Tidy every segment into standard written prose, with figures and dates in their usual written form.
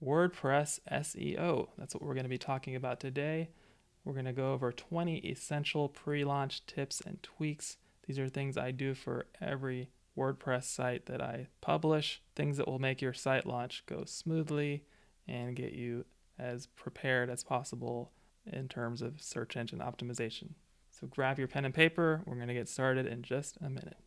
WordPress SEO. That's what we're going to be talking about today. We're going to go over 20 essential pre-launch tips and tweaks. These are things I do for every WordPress site that I publish, things that will make your site launch go smoothly and get you as prepared as possible in terms of search engine optimization. So grab your pen and paper. We're going to get started in just a minute.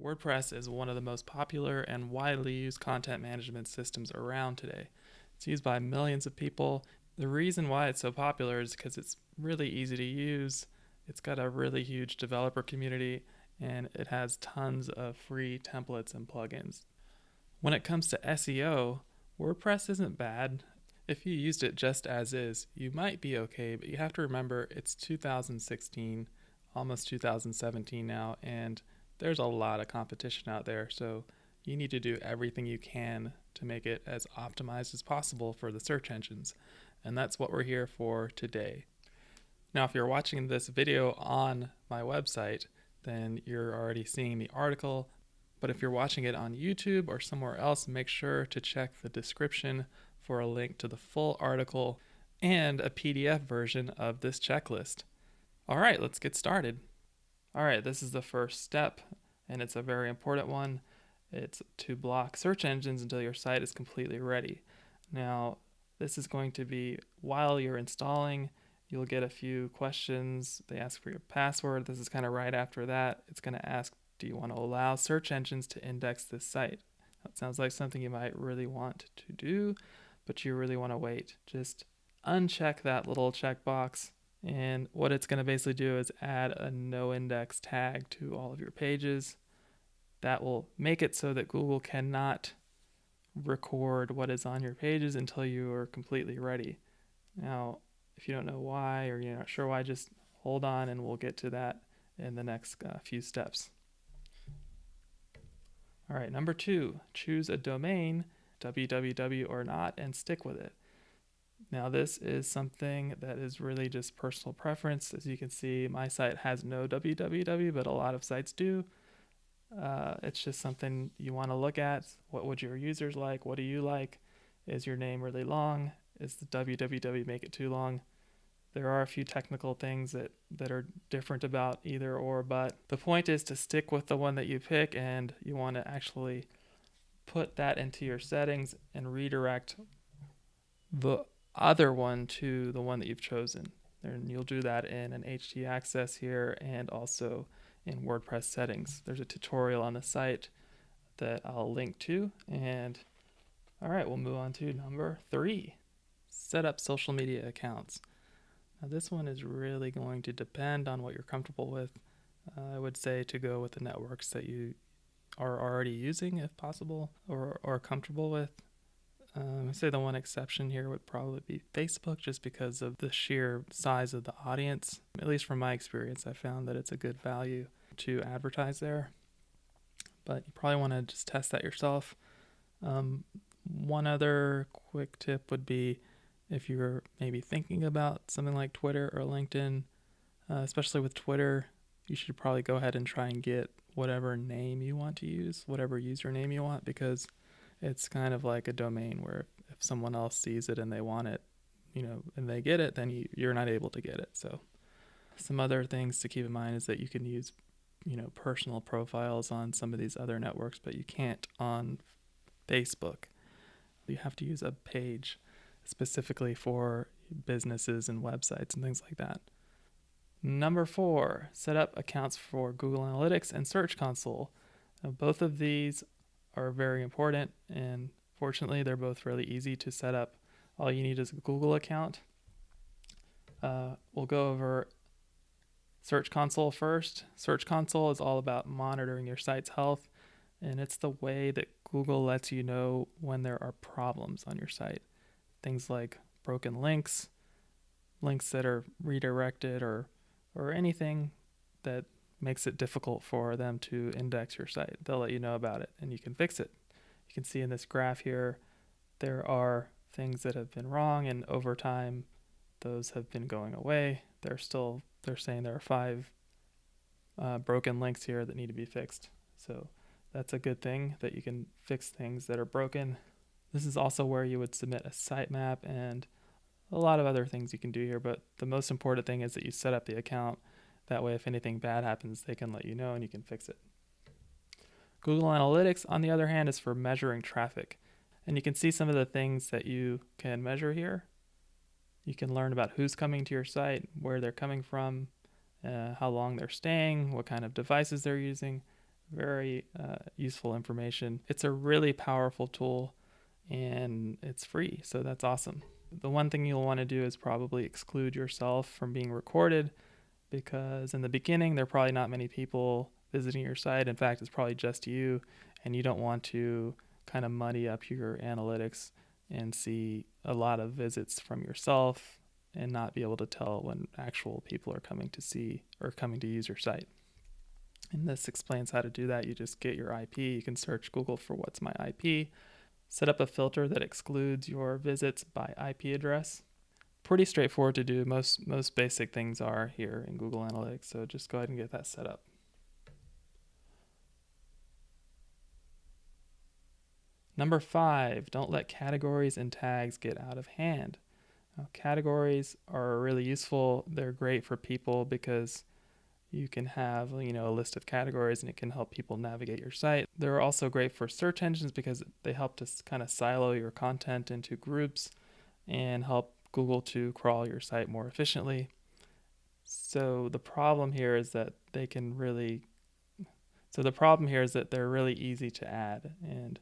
WordPress is one of the most popular and widely used content management systems around today. It's used by millions of people. The reason why it's so popular is because it's really easy to use. It's got a really huge developer community, and it has tons of free templates and plugins. When it comes to SEO, WordPress isn't bad. If you used it just as is, you might be okay, but you have to remember it's 2016, almost 2017 now, and there's a lot of competition out there, so you need to do everything you can to make it as optimized as possible for the search engines, and that's what we're here for today. Now, if you're watching this video on my website, then you're already seeing the article, but if you're watching it on YouTube or somewhere else, make sure to check the description for a link to the full article and a PDF version of this checklist. All right, let's get started. All right, this is the first step, and it's a very important one. It's to block search engines until your site is completely ready. Now, this is going to be while you're installing. You'll get a few questions. They ask for your password. This is kind of right after that. It's going to ask, do you want to allow search engines to index this site? That sounds like something you might really want to do, but you really want to wait. Just uncheck that little checkbox. And what it's going to basically do is add a no index tag to all of your pages. That will make it so that Google cannot record what is on your pages until you are completely ready. Now, if you don't know why or you're not sure why, just hold on and we'll get to that in the next few steps. All right, number 2, choose a domain, www or not, and stick with it. Now, this is something that is really just personal preference. As you can see, my site has no www, but a lot of sites do. It's just something you want to look at. What would your users like? What do you like? Is your name really long? Is the www make it too long? There are a few technical things that are different about either or, but the point is to stick with the one that you pick, and you want to actually put that into your settings and redirect the other one to the one that you've chosen. And you'll do that in an htaccess here and also in WordPress settings. There's a tutorial on the site that I'll link to. And all right, we'll move on to number 3, set up social media accounts. Now, this one is really going to depend on what you're comfortable with. I would say to go with the networks that you are already using if possible or are comfortable with. I say the one exception here would probably be Facebook, just because of the sheer size of the audience. At least from my experience, I found that it's a good value to advertise there. But you probably want to just test that yourself. One other quick tip would be if you're maybe thinking about something like Twitter or LinkedIn, especially with Twitter, you should probably go ahead and try and get whatever name you want to use, whatever username you want, because it's kind of like a domain where if someone else sees it and they want it, and they get it, then you're not able to get it. So some other things to keep in mind is that you can use, personal profiles on some of these other networks, but you can't on Facebook. You have to use a page specifically for businesses and websites and things like that. Number 4, set up accounts for Google Analytics and Search Console. Now, both of these are very important, and fortunately they're both really easy to set up. All you need is a Google account. We'll go over Search Console first. Search Console is all about monitoring your site's health, and it's the way that Google lets you know when there are problems on your site. Things like broken links that are redirected, or anything that makes it difficult for them to index your site. They'll let you know about it and you can fix it. You can see in this graph here, there are things that have been wrong, and over time those have been going away. They're saying there are 5 broken links here that need to be fixed. So that's a good thing, that you can fix things that are broken. This is also where you would submit a sitemap and a lot of other things you can do here, but the most important thing is that you set up the account. That way if anything bad happens, they can let you know and you can fix it. Google Analytics, on the other hand, is for measuring traffic. And you can see some of the things that you can measure here. You can learn about who's coming to your site, where they're coming from, how long they're staying, what kind of devices they're using. Very useful information. It's a really powerful tool and it's free, so that's awesome. The one thing you'll want to do is probably exclude yourself from being recorded, because in the beginning there are probably not many people visiting your site. In fact, it's probably just you, and you don't want to kind of muddy up your analytics and see a lot of visits from yourself and not be able to tell when actual people are coming to see or coming to use your site. And this explains how to do that. You just get your IP. You can search Google for what's my IP. Set up a filter that excludes your visits by IP address. Pretty straightforward to do. Most basic things are here in Google Analytics, so just go ahead and get that set up. Number 5, don't let categories and tags get out of hand. Now, categories are really useful. They're great for people because you can have, a list of categories and it can help people navigate your site. They're also great for search engines because they help to kind of silo your content into groups and help Google to crawl your site more efficiently. So the problem here is that they're really easy to add, and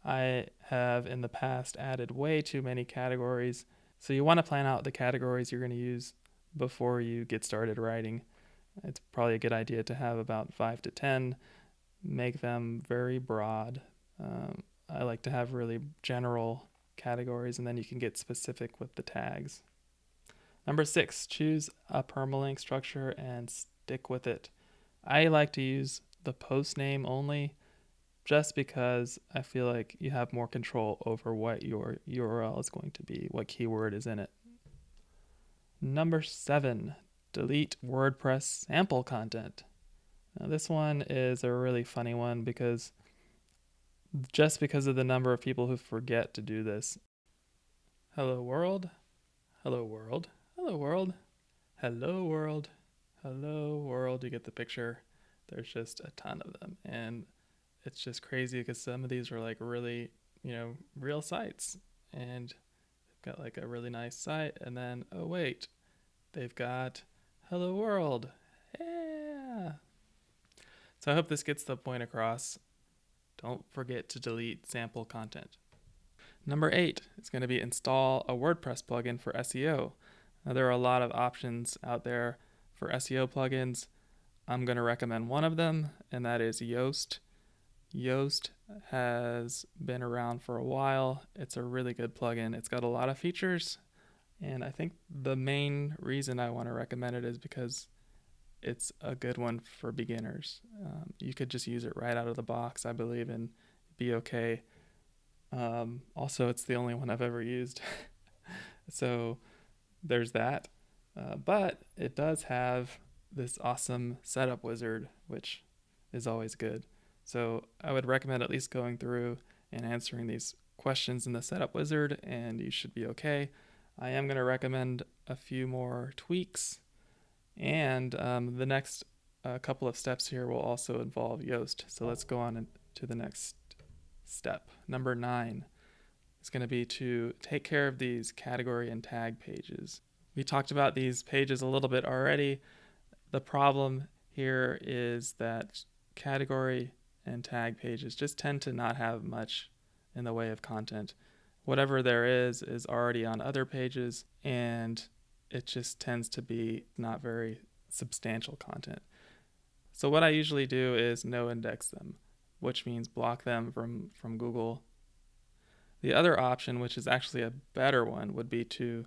I have in the past added way too many categories. So you want to plan out the categories you're going to use before you get started writing. It's probably a good idea to have about 5 to 10, make them very broad. I like to have really general categories, and then you can get specific with the tags. Number 6, choose a permalink structure and stick with it. I like to use the post name only, just because I feel like you have more control over what your URL is going to be, what keyword is in it. Number 7, delete WordPress sample content. Now this one is a really funny one because of the number of people who forget to do this. Hello world, hello world, hello world, hello world, hello world. You get the picture. There's just a ton of them, and it's just crazy because some of these are like really, real sites, and they've got like a really nice site, and then, oh wait, they've got hello world. Yeah. So I hope this gets the point across. Don't forget to delete sample content. Number 8 is going to be install a WordPress plugin for SEO. Now, there are a lot of options out there for SEO plugins. I'm going to recommend one of them, and that is Yoast. Yoast has been around for a while. It's a really good plugin. It's got a lot of features, and I think the main reason I want to recommend it is because it's a good one for beginners. You could just use it right out of the box, I believe, and be okay. Also, it's the only one I've ever used. So there's that. But it does have this awesome setup wizard, which is always good. So I would recommend at least going through and answering these questions in the setup wizard, and you should be okay. I am going to recommend a few more tweaks, and the next couple of steps here will also involve Yoast. So let's go on to the next step. Number 9 is going to be to take care of these category and tag pages. We talked about these pages a little bit already. The problem here is that category and tag pages just tend to not have much in the way of content. Whatever there is already on other pages, and it just tends to be not very substantial content. So what I usually do is no index them, which means block them from Google. The other option, which is actually a better one, would be to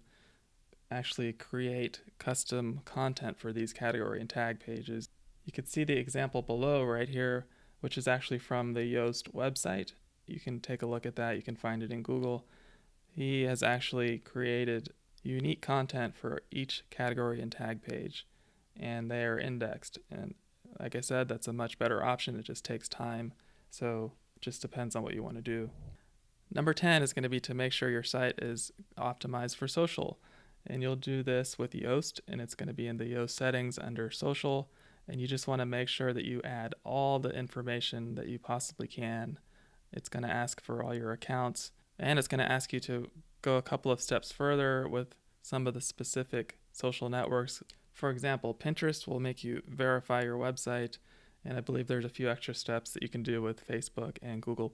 actually create custom content for these category and tag pages. You can see the example below right here, which is actually from the Yoast website. You can take a look at that. You can find it in Google. He has actually created unique content for each category and tag page, and they are indexed. And like I said, that's a much better option. It just takes time, so it just depends on what you want to do. Number 10 is going to be to make sure your site is optimized for social. And you'll do this with Yoast, and it's going to be in the Yoast settings under social. And you just want to make sure that you add all the information that you possibly can. It's going to ask for all your accounts, and it's going to ask you to go a couple of steps further with some of the specific social networks. For example, Pinterest will make you verify your website, and I believe there's a few extra steps that you can do with Facebook and Google+.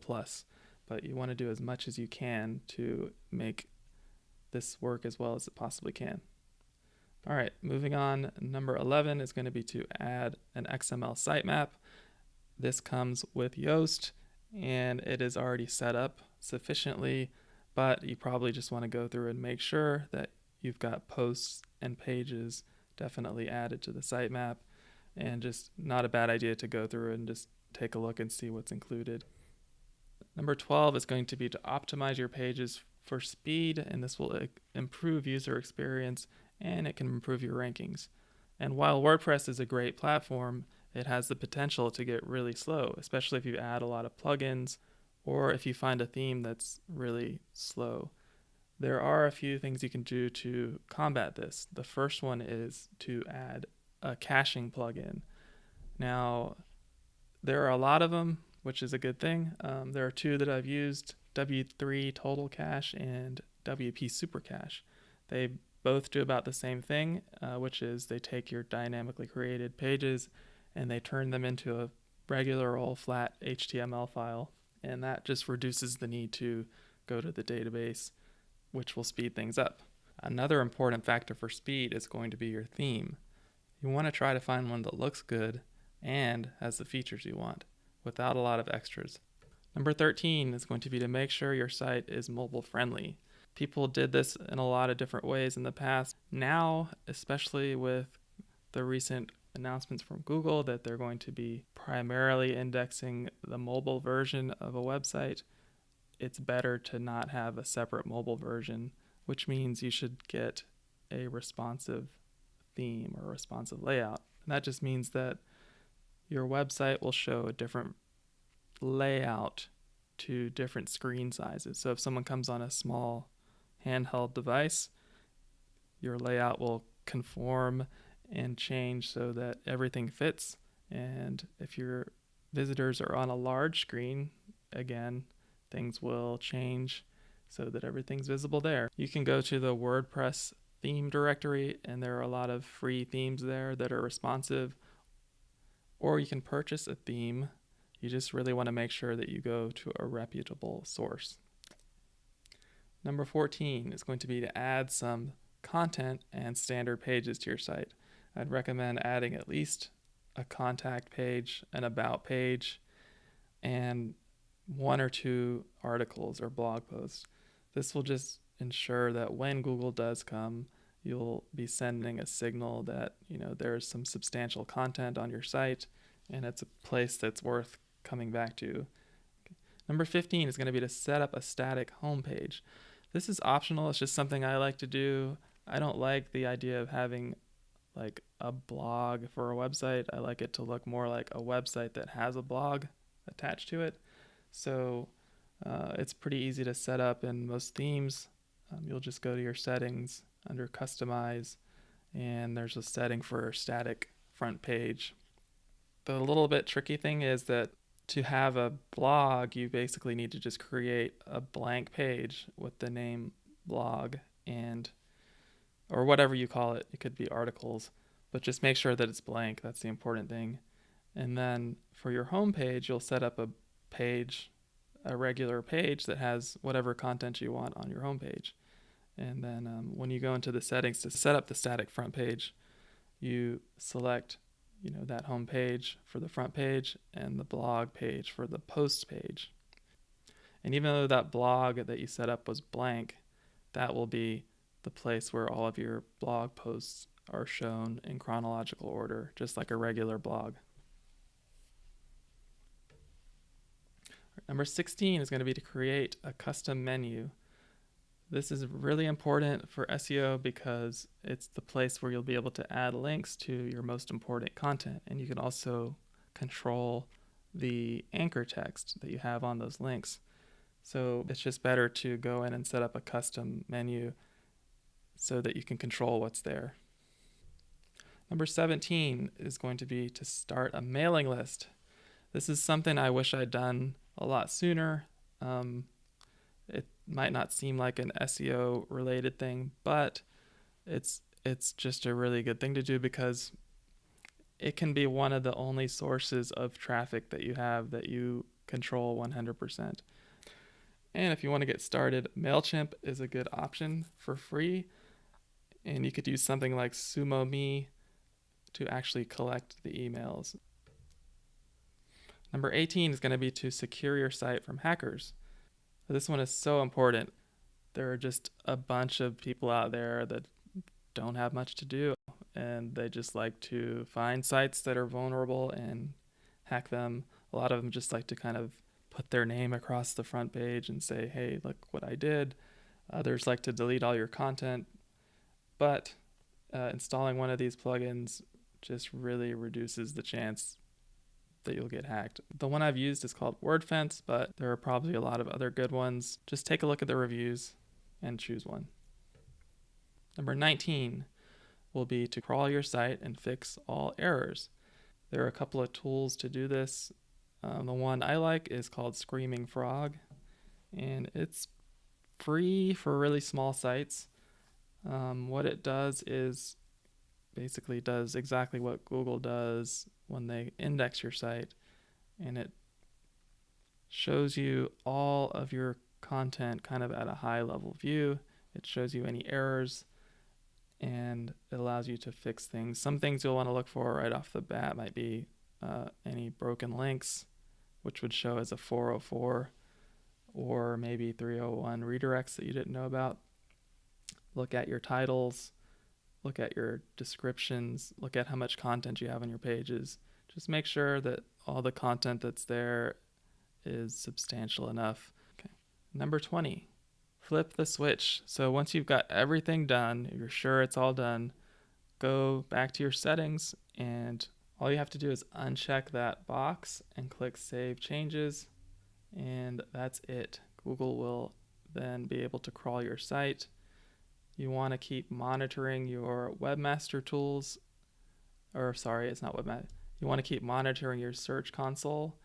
But you want to do as much as you can to make this work as well as it possibly can. All right, moving on. Number 11 is going to be to add an XML sitemap. This comes with Yoast, and it is already set up sufficiently, but you probably just want to go through and make sure that you've got posts and pages definitely added to the sitemap, and just not a bad idea to go through and just take a look and see what's included. Number 12 is going to be to optimize your pages for speed, and this will improve user experience, and it can improve your rankings. And while WordPress is a great platform, it has the potential to get really slow, especially if you add a lot of plugins or if you find a theme that's really slow. There are a few things you can do to combat this. The first one is to add a caching plugin. Now, there are a lot of them, which is a good thing. There are two that I've used, W3 Total Cache and WP Super Cache. They both do about the same thing, which is they take your dynamically created pages and they turn them into a regular old flat HTML file, and that just reduces the need to go to the database, which will speed things up. Another important factor for speed is going to be your theme. You want to try to find one that looks good and has the features you want without a lot of extras. Number 13 is going to be to make sure your site is mobile friendly. People did this in a lot of different ways in the past. Now, especially with the recent announcements from Google that they're going to be primarily indexing the mobile version of a website, it's better to not have a separate mobile version, which means you should get a responsive theme or responsive layout. And that just means that your website will show a different layout to different screen sizes. So if someone comes on a small handheld device, your layout will conform and change so that everything fits. And if your visitors are on a large screen, again, things will change so that everything's visible there. You can go to the WordPress theme directory, and there are a lot of free themes there that are responsive. Or you can purchase a theme. You just really want to make sure that you go to a reputable source. Number 14 is going to be to add some content and standard pages to your site. I'd recommend adding at least a contact page, an about page, and one or two articles or blog posts. This will just ensure that when Google does come, you'll be sending a signal that, there's some substantial content on your site and it's a place that's worth coming back to. Number 15 is going to be to set up a static homepage. This is optional. It's just something I like to do. I don't like the idea of having like a blog for a website. I like it to look more like a website that has a blog attached to it. So it's pretty easy to set up in most themes. You'll just go to your settings under customize, and there's a setting for static front page. The little bit tricky thing is that to have a blog, you basically need to just create a blank page with the name blog or whatever you call it. It could be articles, but just make sure that it's blank. That's the important thing. And then for your home page, you'll set up a regular page that has whatever content you want on your home page. And then when you go into the settings to set up the static front page, you select that home page for the front page and the blog page for the post page. And even though that blog that you set up was blank, that will be the place where all of your blog posts are shown in chronological order, just like a regular blog. Number 16 is going to be to create a custom menu. This is really important for SEO because it's the place where you'll be able to add links to your most important content. And you can also control the anchor text that you have on those links. So it's just better to go in and set up a custom menu so that you can control what's there. Number 17 is going to be to start a mailing list. This is something I wish I'd done a lot sooner. It might not seem like an SEO related thing, but it's just a really good thing to do because it can be one of the only sources of traffic that you have that you control 100%. And if you want to get started, MailChimp is a good option for free. And you could use something like SumoMe to actually collect the emails. Number 18 is going to be to secure your site from hackers. This one is so important. There are just a bunch of people out there that don't have much to do, and they just like to find sites that are vulnerable and hack them. A lot of them just like to kind of put their name across the front page and say, hey, look what I did. Others like to delete all your content. But installing one of these plugins just really reduces the chance that you'll get hacked. The one I've used is called WordFence, but there are probably a lot of other good ones. Just take a look at the reviews and choose one. Number 19 will be to crawl your site and fix all errors. There are a couple of tools to do this. The one I like is called Screaming Frog, and it's free for really small sites. What it does is basically does exactly what Google does when they index your site, and it shows you all of your content kind of at a high level view. It shows you any errors, and it allows you to fix things. Some things you'll want to look for right off the bat might be any broken links, which would show as a 404, or maybe 301 redirects that you didn't know about. Look at your titles, look at your descriptions, look at how much content you have on your pages. Just make sure that all the content that's there is substantial enough. Okay. Number 20, flip the switch. So once you've got everything done, if you're sure it's all done, go back to your settings, and all you have to do is uncheck that box and click Save Changes, and that's it. Google will then be able to crawl your site. You want to keep monitoring your webmaster tools, or sorry, it's not webmaster. You want to keep monitoring your search console.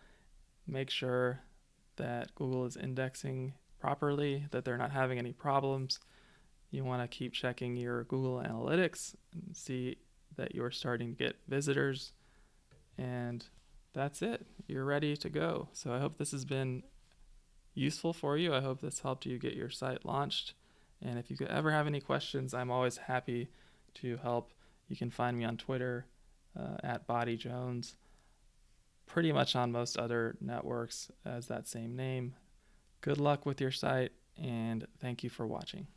Make sure that Google is indexing properly, that they're not having any problems. You want to keep checking your Google Analytics and see that you're starting to get visitors. And that's it. You're ready to go. So I hope this has been useful for you. I hope this helped you get your site launched. And if you could ever have any questions, I'm always happy to help. You can find me on Twitter at BodyJones, pretty much on most other networks as that same name. Good luck with your site, and thank you for watching.